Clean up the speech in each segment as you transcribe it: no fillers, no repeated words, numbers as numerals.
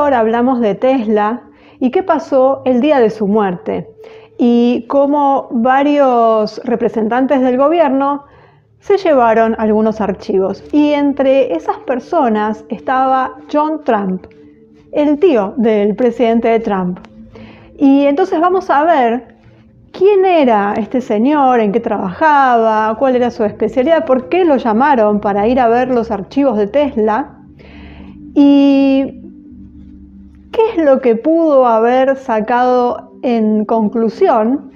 anterior hablamos de Tesla y qué pasó el día de su muerte y cómo varios representantes del gobierno se llevaron algunos archivos. Y entre esas personas estaba John Trump, el tío del presidente Trump. Y entonces vamos a ver quién era este señor, en qué trabajaba, cuál era su especialidad, por qué lo llamaron para ir a ver los archivos de Tesla y qué es lo que pudo haber sacado en conclusión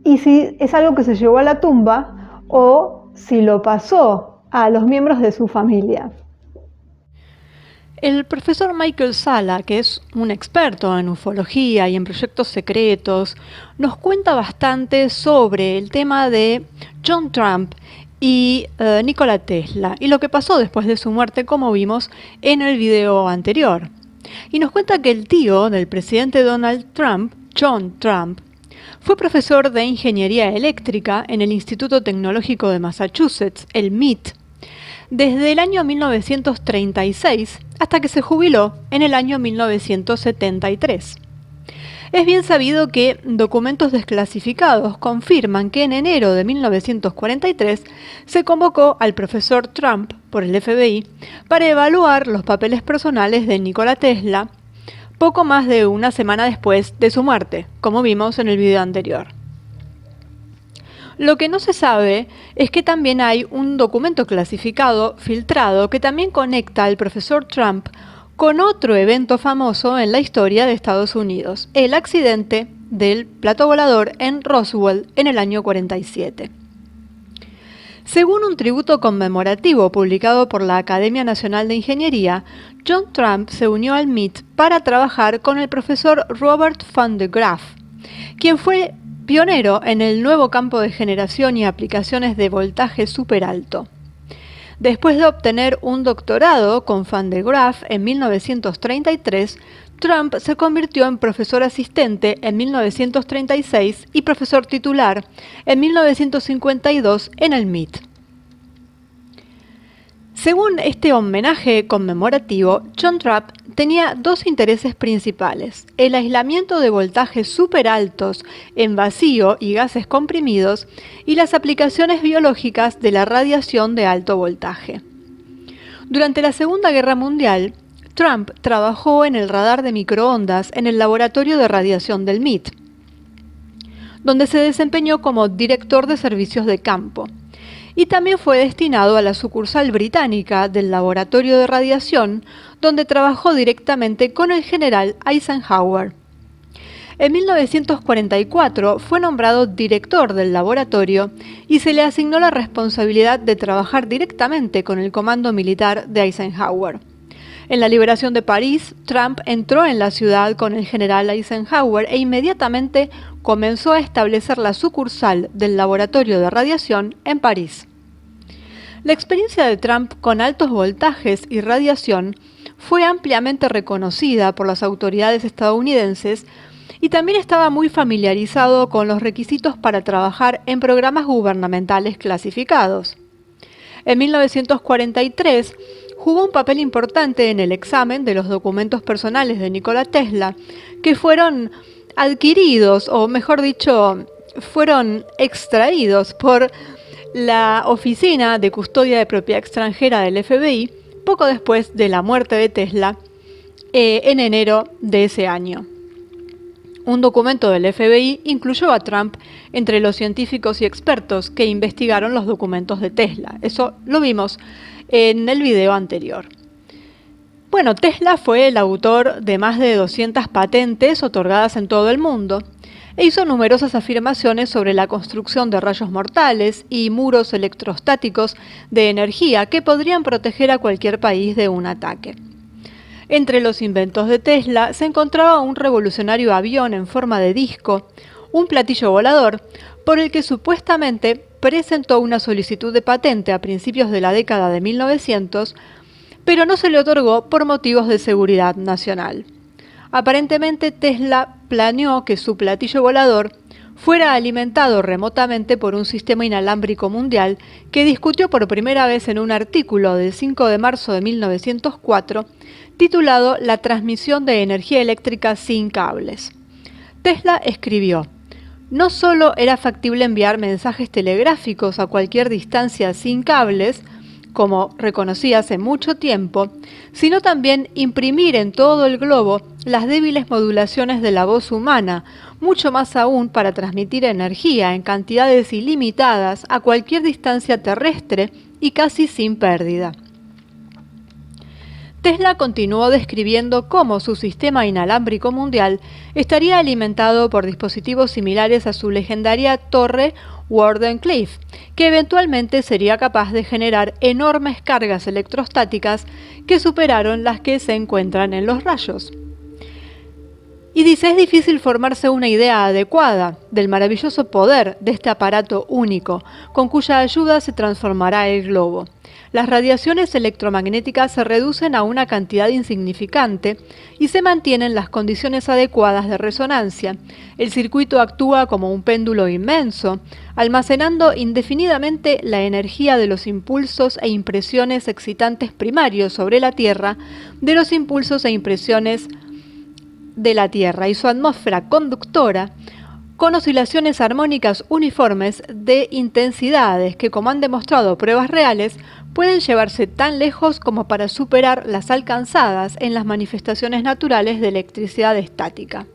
y si es algo que se llevó a la tumba o si lo pasó a los miembros de su familia. El profesor Michael Salla, que es un experto en ufología y en proyectos secretos, nos cuenta bastante sobre el tema de John Trump y Nikola Tesla y lo que pasó después de su muerte, como vimos en el video anterior. Y nos cuenta que el tío del presidente Donald Trump, John Trump, fue profesor de ingeniería eléctrica en el Instituto Tecnológico de Massachusetts, el MIT, desde el año 1936 hasta que se jubiló en el año 1973. Es bien sabido que documentos desclasificados confirman que en enero de 1943 se convocó al profesor Trump por el FBI para evaluar los papeles personales de Nikola Tesla poco más de una semana después de su muerte, como vimos en el video anterior. Lo que no se sabe es que también hay un documento clasificado filtrado que también conecta al profesor Trump con otro evento famoso en la historia de Estados Unidos, el accidente del plato volador en Roswell en el año 47. Según un tributo conmemorativo publicado por la Academia Nacional de Ingeniería, John Trump se unió al MIT para trabajar con el profesor Robert van de Graaff, quien fue pionero en el nuevo campo de generación y aplicaciones de voltaje superalto. Después de obtener un doctorado con Van de Graaff en 1933, Trump se convirtió en profesor asistente en 1936 y profesor titular en 1952 en el MIT. Según este homenaje conmemorativo, John Trump tenía dos intereses principales: el aislamiento de voltajes superaltos en vacío y gases comprimidos y las aplicaciones biológicas de la radiación de alto voltaje. Durante la Segunda Guerra Mundial, Trump trabajó en el radar de microondas en el laboratorio de radiación del MIT, donde se desempeñó como director de servicios de campo, y también fue destinado a la sucursal británica del laboratorio de radiación, donde trabajó directamente con el general Eisenhower. En 1944 fue nombrado director del laboratorio y se le asignó la responsabilidad de trabajar directamente con el comando militar de Eisenhower. En la liberación de París, Trump entró en la ciudad con el general Eisenhower e inmediatamente comenzó a establecer la sucursal del laboratorio de radiación en París. La experiencia de Trump con altos voltajes y radiación fue ampliamente reconocida por las autoridades estadounidenses y también estaba muy familiarizado con los requisitos para trabajar en programas gubernamentales clasificados. En 1943 jugó un papel importante en el examen de los documentos personales de Nikola Tesla, que fueron adquiridos, o mejor dicho, fueron extraídos por la Oficina de Custodia de Propiedad Extranjera del FBI poco después de la muerte de Tesla en enero de ese año. Un documento del FBI incluyó a Trump entre los científicos y expertos que investigaron los documentos de Tesla. Eso lo vimos en el video anterior. Bueno, Tesla fue el autor de más de 200 patentes otorgadas en todo el mundo e hizo numerosas afirmaciones sobre la construcción de rayos mortales y muros electrostáticos de energía que podrían proteger a cualquier país de un ataque. Entre los inventos de Tesla se encontraba un revolucionario avión en forma de disco, un platillo volador, por el que supuestamente presentó una solicitud de patente a principios de la década de 1900, pero no se le otorgó por motivos de seguridad nacional. Aparentemente Tesla planeó que su platillo volador fuera alimentado remotamente por un sistema inalámbrico mundial que discutió por primera vez en un artículo del 5 de marzo de 1904, titulado La transmisión de energía eléctrica sin cables. Tesla escribió: no solo era factible enviar mensajes telegráficos a cualquier distancia sin cables, como reconocí hace mucho tiempo, sino también imprimir en todo el globo las débiles modulaciones de la voz humana, mucho más aún para transmitir energía en cantidades ilimitadas a cualquier distancia terrestre y casi sin pérdida. Tesla continuó describiendo cómo su sistema inalámbrico mundial estaría alimentado por dispositivos similares a su legendaria torre Wardenclyffe, que eventualmente sería capaz de generar enormes cargas electrostáticas que superaron las que se encuentran en los rayos. Y dice, es difícil formarse una idea adecuada del maravilloso poder de este aparato único, con cuya ayuda se transformará el globo. Las radiaciones electromagnéticas se reducen a una cantidad insignificante y se mantienen las condiciones adecuadas de resonancia. El circuito actúa como un péndulo inmenso, almacenando indefinidamente la energía de los impulsos e impresiones excitantes primarios sobre la Tierra, de los impulsos e impresiones de la Tierra y su atmósfera conductora, con oscilaciones armónicas uniformes de intensidades que, como han demostrado pruebas reales, pueden llevarse tan lejos como para superar las alcanzadas en las manifestaciones naturales de electricidad estática.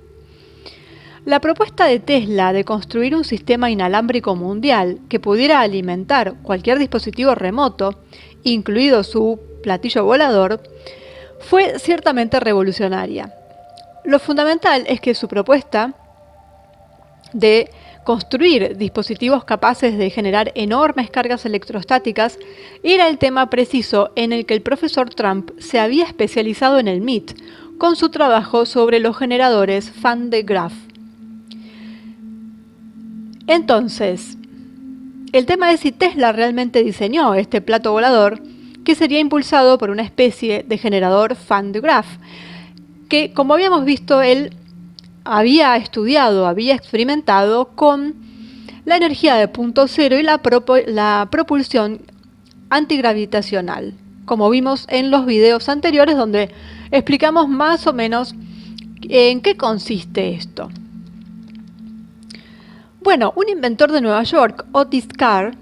La propuesta de Tesla de construir un sistema inalámbrico mundial que pudiera alimentar cualquier dispositivo remoto, incluido su platillo volador, fue ciertamente revolucionaria. Lo fundamental es que su propuesta de construir dispositivos capaces de generar enormes cargas electrostáticas era el tema preciso en el que el profesor Trump se había especializado en el MIT, con su trabajo sobre los generadores Van de Graaff. Entonces, el tema es si Tesla realmente diseñó este plato volador que sería impulsado por una especie de generador Van de Graaff, que, como habíamos visto, él había estudiado, había experimentado con la energía de punto cero y la propulsión antigravitacional, como vimos en los videos anteriores donde explicamos más o menos en qué consiste esto. Bueno, un inventor de Nueva York, Otis Carr,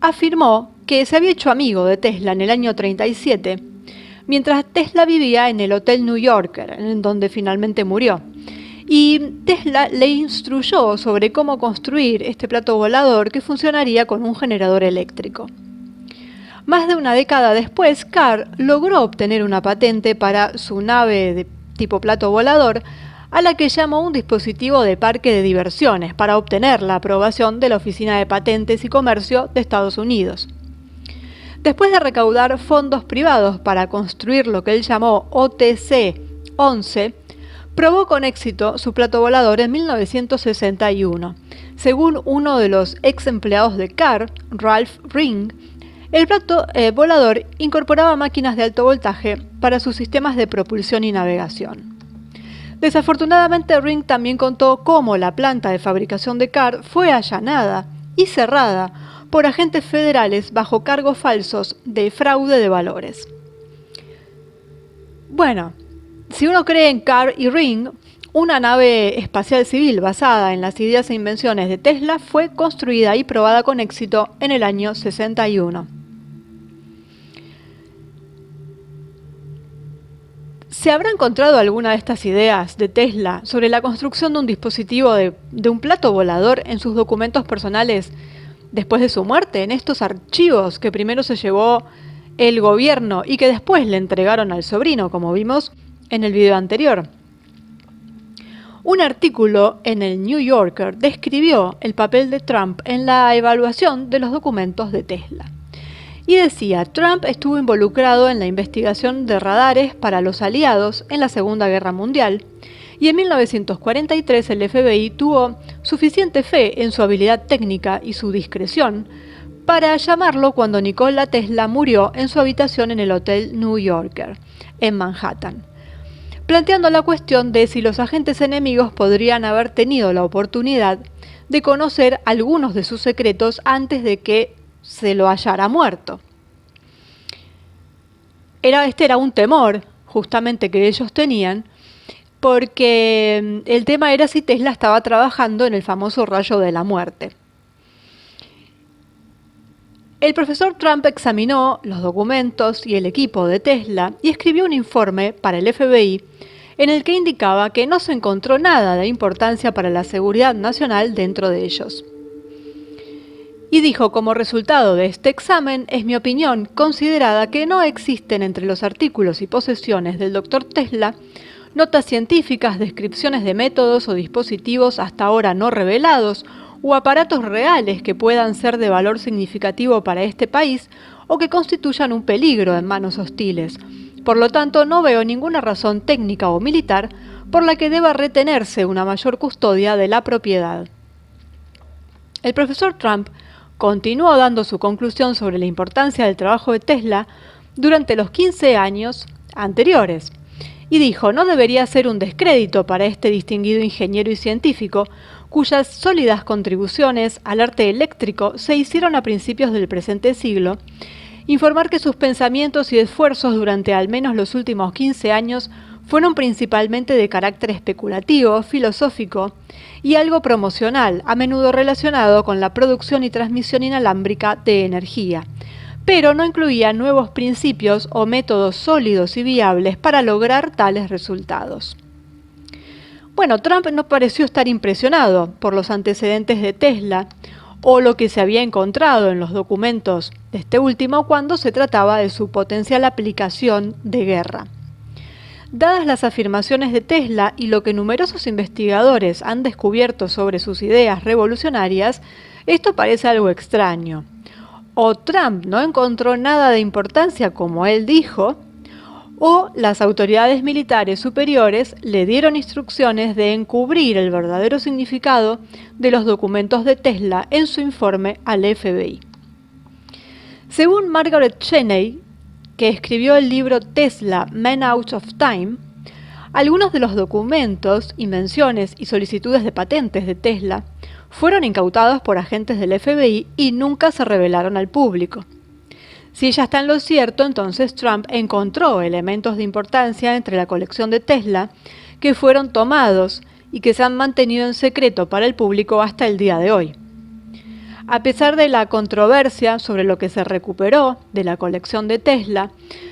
afirmó que se había hecho amigo de Tesla en el año 37, mientras Tesla vivía en el Hotel New Yorker, en donde finalmente murió. Y Tesla le instruyó sobre cómo construir este plato volador que funcionaría con un generador eléctrico. Más de una década después, Carr logró obtener una patente para su nave de tipo plato volador, a la que llamó un dispositivo de parque de diversiones, para obtener la aprobación de la Oficina de Patentes y Comercio de Estados Unidos. Después de recaudar fondos privados para construir lo que él llamó OTC-11, probó con éxito su plato volador en 1961. Según uno de los ex empleados de Carr, Ralph Ring, el plato volador incorporaba máquinas de alto voltaje para sus sistemas de propulsión y navegación. Desafortunadamente, Ring también contó cómo la planta de fabricación de Carr fue allanada y cerrada por agentes federales bajo cargos falsos de fraude de valores. Bueno, si uno cree en Carr y Ring, una nave espacial civil basada en las ideas e invenciones de Tesla fue construida y probada con éxito en el año 61. ¿Se habrá encontrado alguna de estas ideas de Tesla sobre la construcción de un dispositivo de un plato volador en sus documentos personales después de su muerte, en estos archivos que primero se llevó el gobierno y que después le entregaron al sobrino, como vimos en el video anterior? Un artículo en el New Yorker describió el papel de Trump en la evaluación de los documentos de Tesla. Y decía, Trump estuvo involucrado en la investigación de radares para los aliados en la Segunda Guerra Mundial, y en 1943 el FBI tuvo suficiente fe en su habilidad técnica y su discreción para llamarlo cuando Nikola Tesla murió en su habitación en el Hotel New Yorker, en Manhattan, planteando la cuestión de si los agentes enemigos podrían haber tenido la oportunidad de conocer algunos de sus secretos antes de que se lo hallara muerto. Este era un temor justamente que ellos tenían, porque el tema era si Tesla estaba trabajando en el famoso rayo de la muerte. El profesor Trump examinó los documentos y el equipo de Tesla y escribió un informe para el FBI en el que indicaba que no se encontró nada de importancia para la seguridad nacional dentro de ellos. Y dijo: como resultado de este examen, es mi opinión considerada que no existen entre los artículos y posesiones del Dr. Tesla notas científicas, descripciones de métodos o dispositivos hasta ahora no revelados o aparatos reales que puedan ser de valor significativo para este país o que constituyan un peligro en manos hostiles. Por lo tanto, no veo ninguna razón técnica o militar por la que deba retenerse una mayor custodia de la propiedad. El profesor Trump continuó dando su conclusión sobre la importancia del trabajo de Tesla durante los 15 años anteriores y dijo: no debería ser un descrédito para este distinguido ingeniero y científico, cuyas sólidas contribuciones al arte eléctrico se hicieron a principios del presente siglo, informar que sus pensamientos y esfuerzos durante al menos los últimos 15 años fueron principalmente de carácter especulativo, filosófico y algo promocional, a menudo relacionado con la producción y transmisión inalámbrica de energía, pero no incluía nuevos principios o métodos sólidos y viables para lograr tales resultados. Bueno, Trump no pareció estar impresionado por los antecedentes de Tesla o lo que se había encontrado en los documentos de este último cuando se trataba de su potencial aplicación de guerra. Dadas las afirmaciones de Tesla y lo que numerosos investigadores han descubierto sobre sus ideas revolucionarias, esto parece algo extraño. O Trump no encontró nada de importancia, como él dijo, o las autoridades militares superiores le dieron instrucciones de encubrir el verdadero significado de los documentos de Tesla en su informe al FBI. Según Margaret Cheney, que escribió el libro Tesla, Man Out of Time, algunos de los documentos, invenciones y solicitudes de patentes de Tesla fueron incautados por agentes del FBI y nunca se revelaron al público. Si ella está en lo cierto, entonces Trump encontró elementos de importancia entre la colección de Tesla que fueron tomados y que se han mantenido en secreto para el público hasta el día de hoy. A pesar de la controversia sobre lo que se recuperó de la colección de Tesla,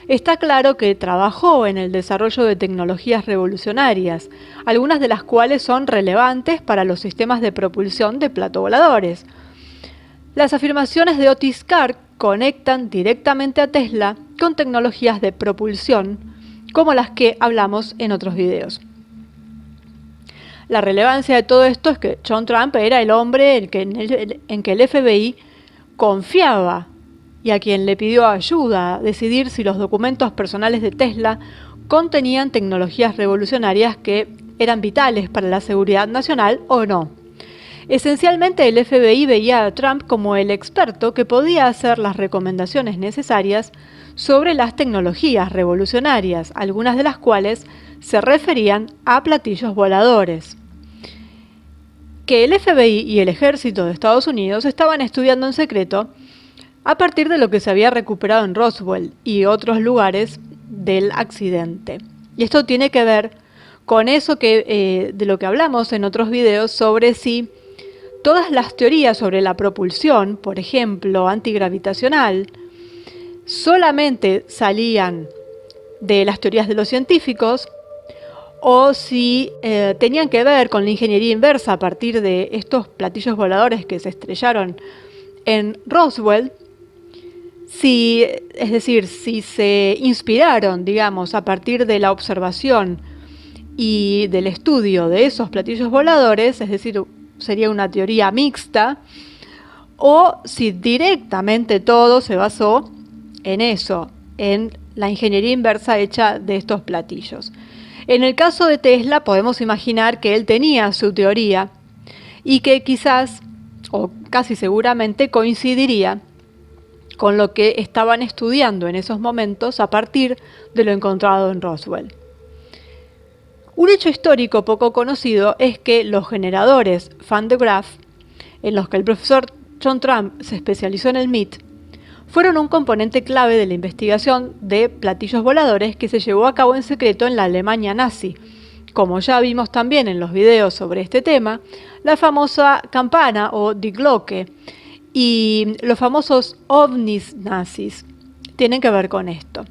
está claro que trabajó en el desarrollo de tecnologías revolucionarias, algunas de las cuales son relevantes para los sistemas de propulsión de platovoladores. Las afirmaciones de Otis Clarke conectan directamente a Tesla con tecnologías de propulsión, como las que hablamos en otros videos. La relevancia de todo esto es que John Trump era el hombre en que el FBI confiaba y a quien le pidió ayuda a decidir si los documentos personales de Tesla contenían tecnologías revolucionarias que eran vitales para la seguridad nacional o no. Esencialmente, el FBI veía a Trump como el experto que podía hacer las recomendaciones necesarias sobre las tecnologías revolucionarias, algunas de las cuales se referían a platillos voladores, que el FBI y el ejército de Estados Unidos estaban estudiando en secreto a partir de lo que se había recuperado en Roswell y otros lugares del accidente. Y esto tiene que ver con eso de lo que hablamos en otros videos sobre si todas las teorías sobre la propulsión, por ejemplo, antigravitacional, solamente salían de las teorías de los científicos o si tenían que ver con la ingeniería inversa a partir de estos platillos voladores que se estrellaron en Roswell, es decir, si se inspiraron, digamos, a partir de la observación y del estudio de esos platillos voladores, es decir, sería una teoría mixta, o si directamente todo se basó en eso, en la ingeniería inversa hecha de estos platillos. En el caso de Tesla podemos imaginar que él tenía su teoría y que quizás, o casi seguramente, coincidiría con lo que estaban estudiando en esos momentos a partir de lo encontrado en Roswell. Un hecho histórico poco conocido es que los generadores Van de Graaff, en los que el profesor John Trump se especializó en el MIT, fueron un componente clave de la investigación de platillos voladores que se llevó a cabo en secreto en la Alemania nazi. Como ya vimos también en los videos sobre este tema, la famosa campana o Die Glocke y los famosos ovnis nazis tienen que ver con esto.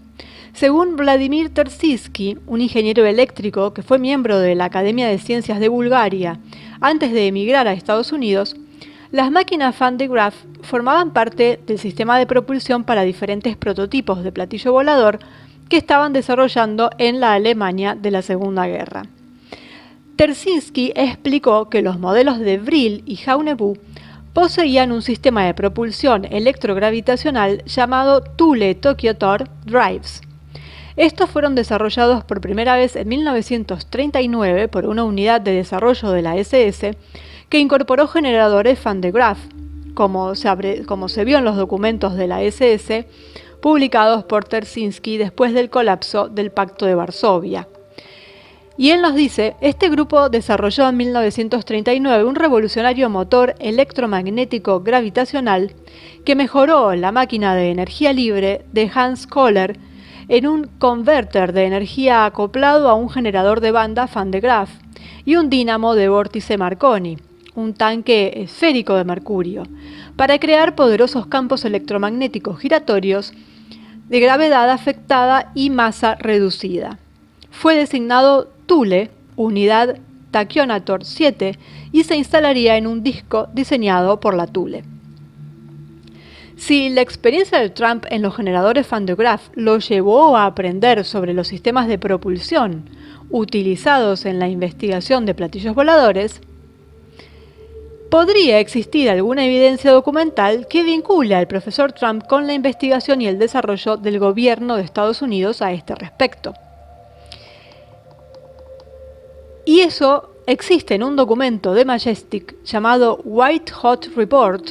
Según Vladimir Terziski, un ingeniero eléctrico que fue miembro de la Academia de Ciencias de Bulgaria antes de emigrar a Estados Unidos, las máquinas Van de Graaff formaban parte del sistema de propulsión para diferentes prototipos de platillo volador que estaban desarrollando en la Alemania de la Segunda Guerra. Terziski explicó que los modelos de Vril y Jaunebou poseían un sistema de propulsión electrogravitacional llamado Thule Tokyotor Drives. Estos fueron desarrollados por primera vez en 1939 por una unidad de desarrollo de la SS que incorporó generadores Van de Graaff, como se vio en los documentos de la SS publicados por Terziski después del colapso del Pacto de Varsovia. Y él nos dice, este grupo desarrolló en 1939 un revolucionario motor electromagnético gravitacional que mejoró la máquina de energía libre de Hans Kohler en un converter de energía acoplado a un generador de banda Van de Graaff y un dínamo de vórtice Marconi, un tanque esférico de mercurio, para crear poderosos campos electromagnéticos giratorios de gravedad afectada y masa reducida. Fue designado Thule, unidad Tachyonator 7, y se instalaría en un disco diseñado por la Thule. Si la experiencia de Trump en los generadores Van de Graaff lo llevó a aprender sobre los sistemas de propulsión utilizados en la investigación de platillos voladores, podría existir alguna evidencia documental que vincule al profesor Trump con la investigación y el desarrollo del gobierno de Estados Unidos a este respecto. Y eso existe en un documento de Majestic llamado White Hot Report,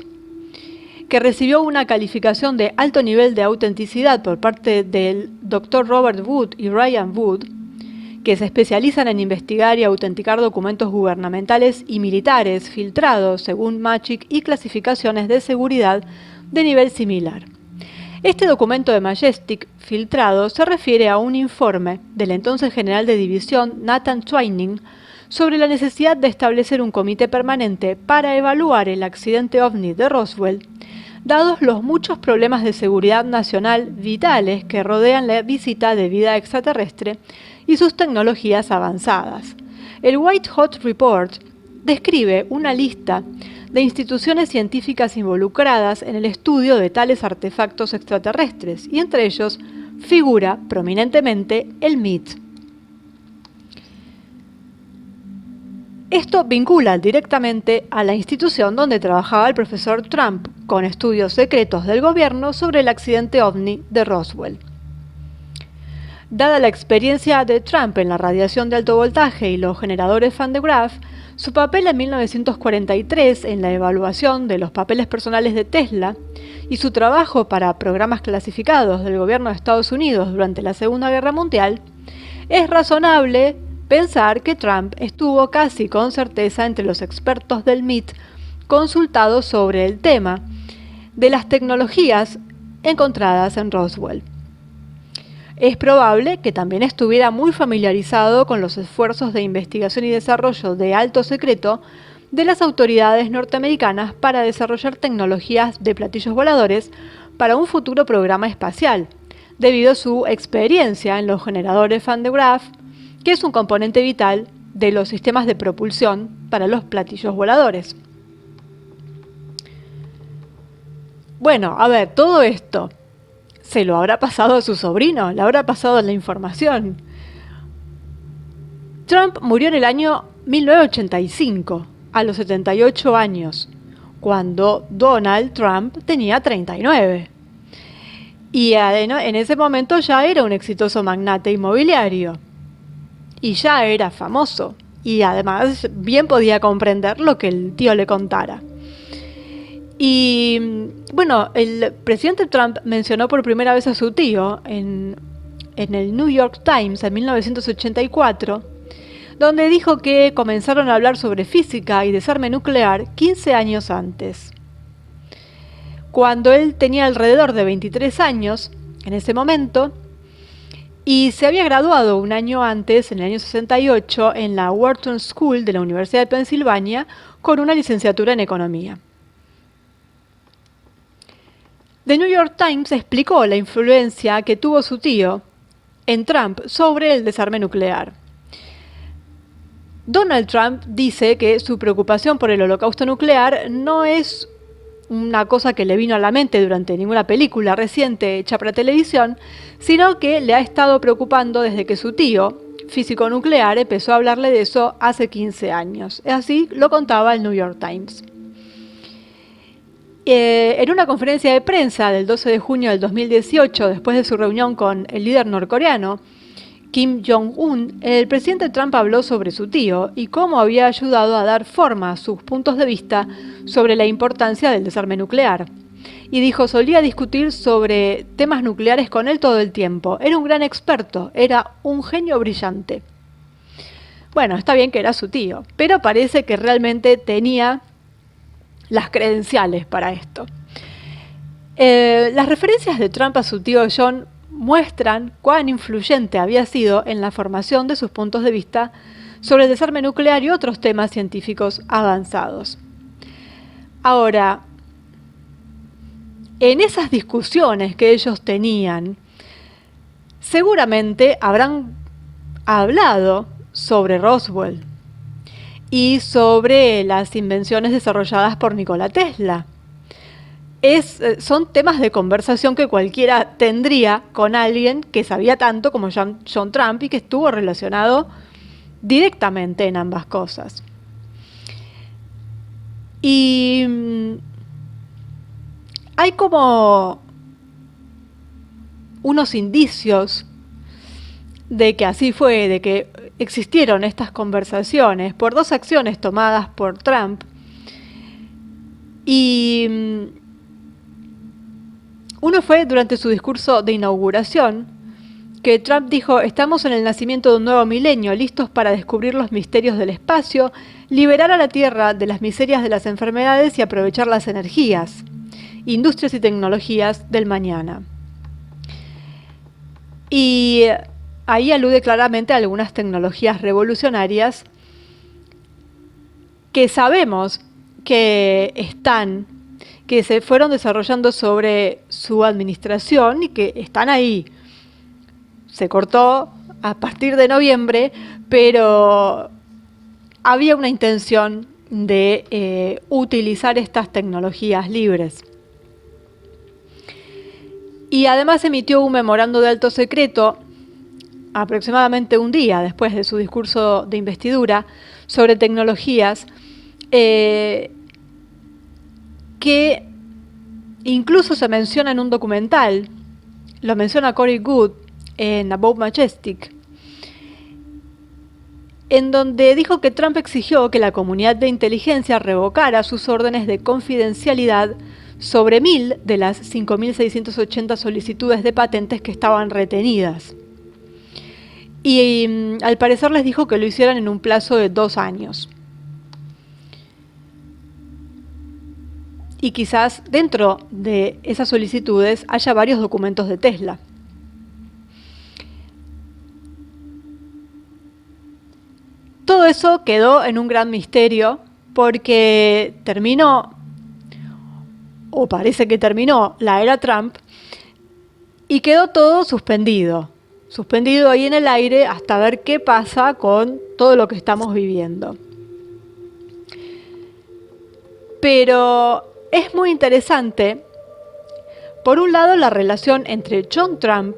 que recibió una calificación de alto nivel de autenticidad por parte del Dr. Robert Wood y Ryan Wood, que se especializan en investigar y autenticar documentos gubernamentales y militares filtrados según Magic y clasificaciones de seguridad de nivel similar. Este documento de Majestic filtrado se refiere a un informe del entonces general de división Nathan Twining sobre la necesidad de establecer un comité permanente para evaluar el accidente ovni de Roswell, dados los muchos problemas de seguridad nacional vitales que rodean la visita de vida extraterrestre y sus tecnologías avanzadas. El White Hot Report describe una lista de instituciones científicas involucradas en el estudio de tales artefactos extraterrestres, y entre ellos figura prominentemente el MIT. Esto vincula directamente a la institución donde trabajaba el profesor Trump, con estudios secretos del gobierno sobre el accidente ovni de Roswell. Dada la experiencia de Trump en la radiación de alto voltaje y los generadores Van de Graaff, su papel en 1943 en la evaluación de los papeles personales de Tesla y su trabajo para programas clasificados del gobierno de Estados Unidos durante la Segunda Guerra Mundial, es razonable pensar que Trump estuvo casi con certeza entre los expertos del MIT consultados sobre el tema de las tecnologías encontradas en Roswell. Es probable que también estuviera muy familiarizado con los esfuerzos de investigación y desarrollo de alto secreto de las autoridades norteamericanas para desarrollar tecnologías de platillos voladores para un futuro programa espacial, debido a su experiencia en los generadores Van de Graaff, que es un componente vital de los sistemas de propulsión para los platillos voladores. Bueno, a ver, todo esto se lo habrá pasado a su sobrino, le habrá pasado la información. Trump murió en el año 1985, a los 78 años, cuando Donald Trump tenía 39. Y en ese momento ya era un exitoso magnate inmobiliario. Y ya era famoso. Y además bien podía comprender lo que el tío le contara. Y bueno, el presidente Trump mencionó por primera vez a su tío en el New York Times en 1984, donde dijo que comenzaron a hablar sobre física y desarme nuclear 15 años antes. cuando él tenía alrededor de 23 años en ese momento, y se había graduado un año antes, en el año 68, en la Wharton School de la Universidad de Pensilvania, con una licenciatura en economía. The New York Times explicó la influencia que tuvo su tío en Trump sobre el desarme nuclear. Donald Trump dice que su preocupación por el holocausto nuclear no es una cosa que le vino a la mente durante ninguna película reciente hecha para televisión, sino que le ha estado preocupando desde que su tío, físico nuclear, empezó a hablarle de eso hace 15 años. Así lo contaba el New York Times. En una conferencia de prensa del 12 de junio del 2018, después de su reunión con el líder norcoreano, Kim Jong-un, el presidente Trump habló sobre su tío y cómo había ayudado a dar forma a sus puntos de vista sobre la importancia del desarme nuclear. Y dijo, solía discutir sobre temas nucleares con él todo el tiempo. Era un gran experto, era un genio brillante. Bueno, está bien que era su tío, pero parece que realmente tenía las credenciales para esto. Las referencias de Trump a su tío John muestran cuán influyente había sido en la formación de sus puntos de vista sobre el desarme nuclear y otros temas científicos avanzados. Ahora, en esas discusiones que ellos tenían, seguramente habrán hablado sobre Roswell y sobre las invenciones desarrolladas por Nikola Tesla. Son temas de conversación que cualquiera tendría con alguien que sabía tanto como John Trump y que estuvo relacionado directamente en ambas cosas. Y hay como unos indicios de que así fue, de que existieron estas conversaciones por dos acciones tomadas por Trump. Y uno fue durante su discurso de inauguración, que Trump dijo, estamos en el nacimiento de un nuevo milenio, listos para descubrir los misterios del espacio, liberar a la Tierra de las miserias de las enfermedades y aprovechar las energías, industrias y tecnologías del mañana. Y ahí alude claramente a algunas tecnologías revolucionarias que sabemos que se fueron desarrollando sobre su administración y que están ahí. Se cortó a partir de noviembre, pero había una intención de utilizar estas tecnologías libres. Y además emitió un memorando de alto secreto aproximadamente un día después de su discurso de investidura sobre tecnologías que incluso se menciona en un documental, lo menciona Corey Goode en Above Majestic, en donde dijo que Trump exigió que la comunidad de inteligencia revocara sus órdenes de confidencialidad sobre 1.000 de las 5.680 solicitudes de patentes que estaban retenidas. Y al parecer les dijo que lo hicieran en un plazo de 2 años. Y quizás dentro de esas solicitudes haya varios documentos de Tesla. Todo eso quedó en un gran misterio porque terminó, o parece que terminó, la era Trump y quedó todo suspendido ahí en el aire hasta ver qué pasa con todo lo que estamos viviendo. Pero es muy interesante, por un lado, la relación entre John Trump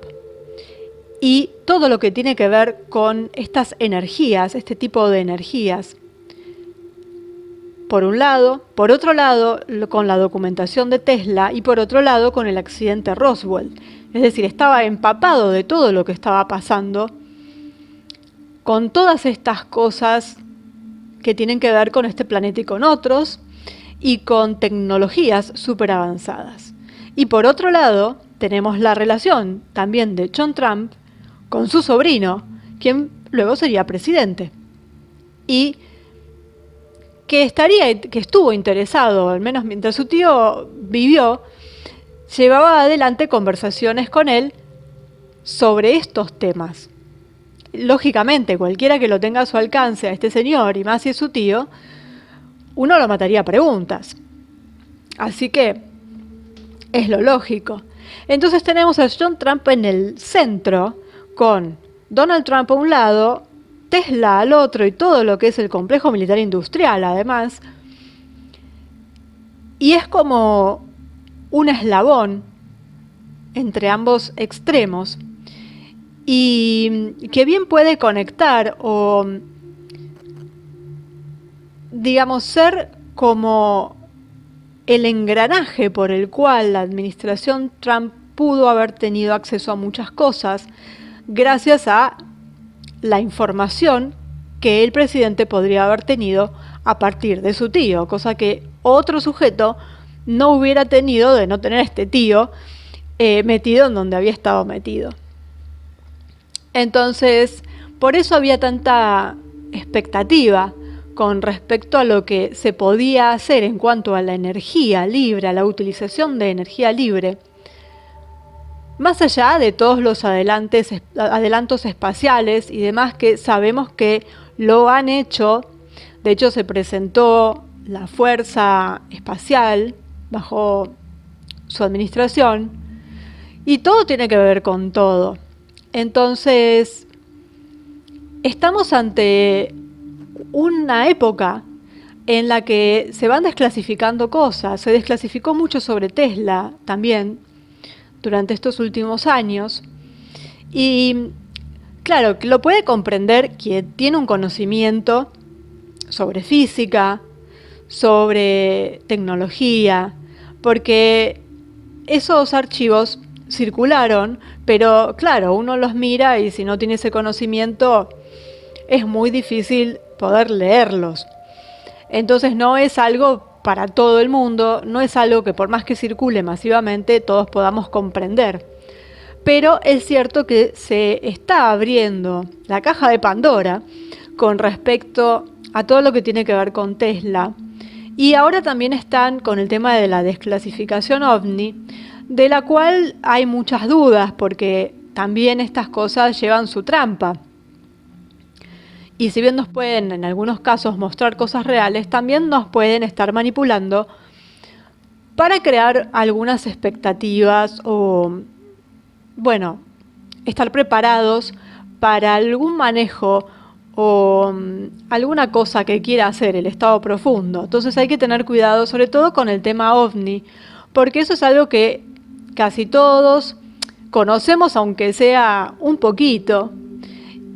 y todo lo que tiene que ver con estas energías, este tipo de energías. Por un lado, por otro lado, con la documentación de Tesla y por otro lado, con el accidente Roswell. Es decir, estaba empapado de todo lo que estaba pasando con todas estas cosas que tienen que ver con este planeta y con otros, y con tecnologías súper avanzadas. Y por otro lado, tenemos la relación también de John Trump con su sobrino, quien luego sería presidente. Y que estuvo interesado, al menos mientras su tío vivió, llevaba adelante conversaciones con él sobre estos temas. Lógicamente, cualquiera que lo tenga a su alcance a este señor, y más si es su tío, uno lo mataría a preguntas. Así que es lo lógico. Entonces tenemos a John Trump en el centro, con Donald Trump a un lado, Tesla al otro y todo lo que es el complejo militar industrial además. Y es como un eslabón entre ambos extremos y que bien puede conectar o, digamos, ser como el engranaje por el cual la administración Trump pudo haber tenido acceso a muchas cosas gracias a la información que el presidente podría haber tenido a partir de su tío, cosa que otro sujeto no hubiera tenido de no tener este tío metido en donde había estado metido. Entonces, por eso había tanta expectativa con respecto a lo que se podía hacer en cuanto a la energía libre, a la utilización de energía libre, más allá de todos los adelantos espaciales y demás que sabemos que lo han hecho. De hecho, se presentó la Fuerza Espacial bajo su administración y todo tiene que ver con todo. Entonces, estamos ante una época en la que se van desclasificando cosas. Se desclasificó mucho sobre Tesla también durante estos últimos años. Y claro, lo puede comprender quien tiene un conocimiento sobre física, sobre tecnología, porque esos archivos circularon, pero claro, uno los mira y si no tiene ese conocimiento es muy difícil poder leerlos. Entonces no es algo para todo el mundo, no es algo que por más que circule masivamente todos podamos comprender. Pero es cierto que se está abriendo la caja de Pandora con respecto a todo lo que tiene que ver con Tesla. Y ahora también están con el tema de la desclasificación OVNI, de la cual hay muchas dudas porque también estas cosas llevan su trampa. Y si bien nos pueden en algunos casos mostrar cosas reales, también nos pueden estar manipulando para crear algunas expectativas o, bueno, estar preparados para algún manejo o alguna cosa que quiera hacer el Estado profundo. Entonces hay que tener cuidado, sobre todo con el tema OVNI, porque eso es algo que casi todos conocemos, aunque sea un poquito,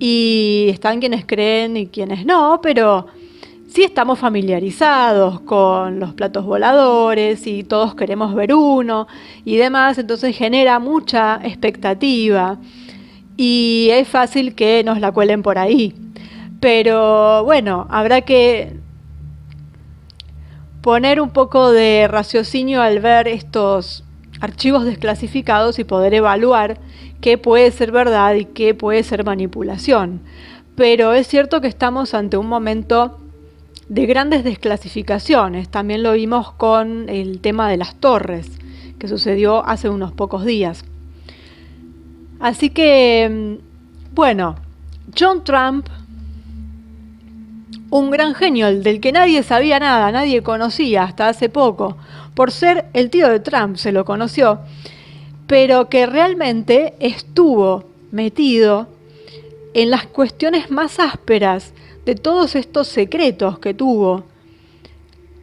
y están quienes creen y quienes no, pero sí estamos familiarizados con los platos voladores y todos queremos ver uno y demás, entonces genera mucha expectativa y es fácil que nos la cuelen por ahí. Pero bueno, habrá que poner un poco de raciocinio al ver estos archivos desclasificados y poder evaluar qué puede ser verdad y qué puede ser manipulación. Pero es cierto que estamos ante un momento de grandes desclasificaciones. También lo vimos con el tema de las torres, que sucedió hace unos pocos días. Así que, bueno, John Trump, un gran genio del que nadie sabía nada, nadie conocía hasta hace poco. Por ser el tío de Trump se lo conoció, pero que realmente estuvo metido en las cuestiones más ásperas de todos estos secretos que tuvo.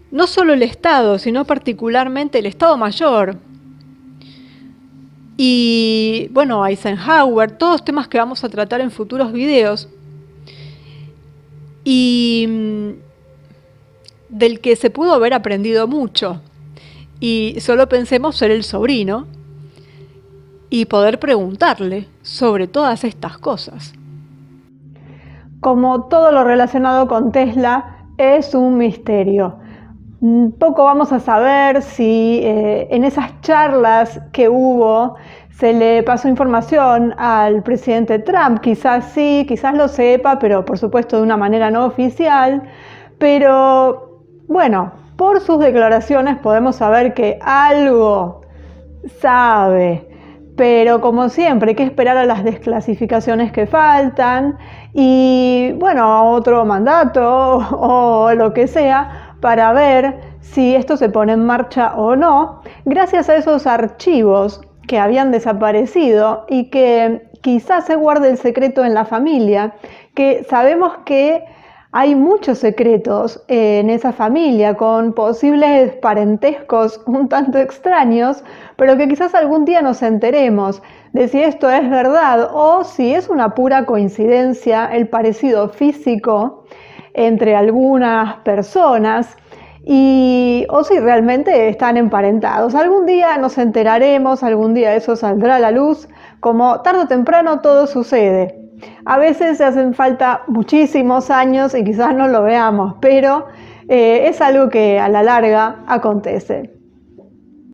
No solo el Estado, sino particularmente el Estado Mayor. Y bueno, Eisenhower, todos temas que vamos a tratar en futuros videos. Y del que se pudo haber aprendido mucho. Y solo pensemos ser el sobrino y poder preguntarle sobre todas estas cosas. Como todo lo relacionado con Tesla, es un misterio. Poco vamos a saber si en esas charlas que hubo se le pasó información al presidente Trump. Quizás sí, quizás lo sepa, pero por supuesto de una manera no oficial. Pero bueno, por sus declaraciones podemos saber que algo sabe, pero como siempre hay que esperar a las desclasificaciones que faltan y bueno, a otro mandato o lo que sea para ver si esto se pone en marcha o no, gracias a esos archivos que habían desaparecido y que quizás se guarde el secreto en la familia, que sabemos que hay muchos secretos en esa familia con posibles parentescos un tanto extraños, pero que quizás algún día nos enteremos de si esto es verdad o si es una pura coincidencia el parecido físico entre algunas personas o si realmente están emparentados. Algún día nos enteraremos, algún día eso saldrá a la luz, como tarde o temprano todo sucede. A veces se hacen falta muchísimos años y quizás no lo veamos, pero es algo que a la larga acontece.